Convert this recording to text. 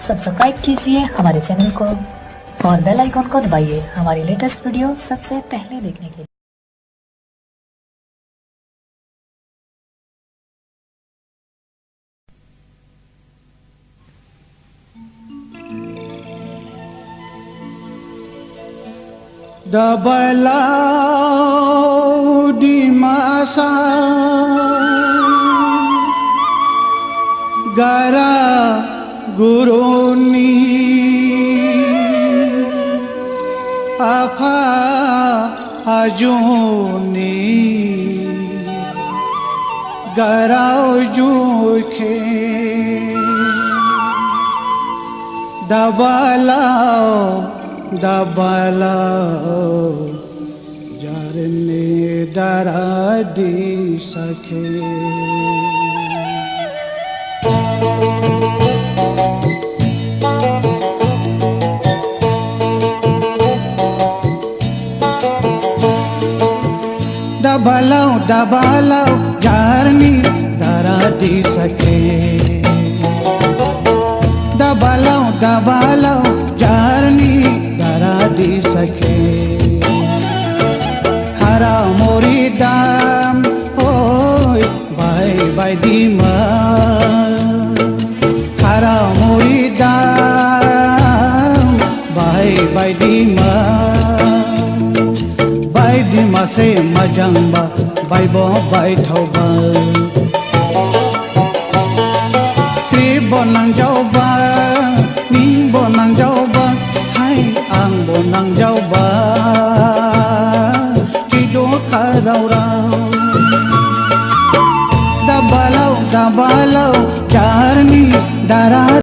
Subscribe कीजिए हमारे channel को और बेल आइकॉन को दबाइए हमारी लेटेस्ट वीडियो सबसे पहले देखने के लिए। Dabalau di masa gara guruni apa ajuni garau juke dabalau jarne daradi sakhe dabalau jarni daradi sakhe dabalau jarni daradi sakhe khara mori dam hoy bye dima khara mori dam bye dima se majangba bai bo bai thauba kri bonang jauba ning bonang jauba hai ang bonang jauba ki do karaura dabalau jarni dara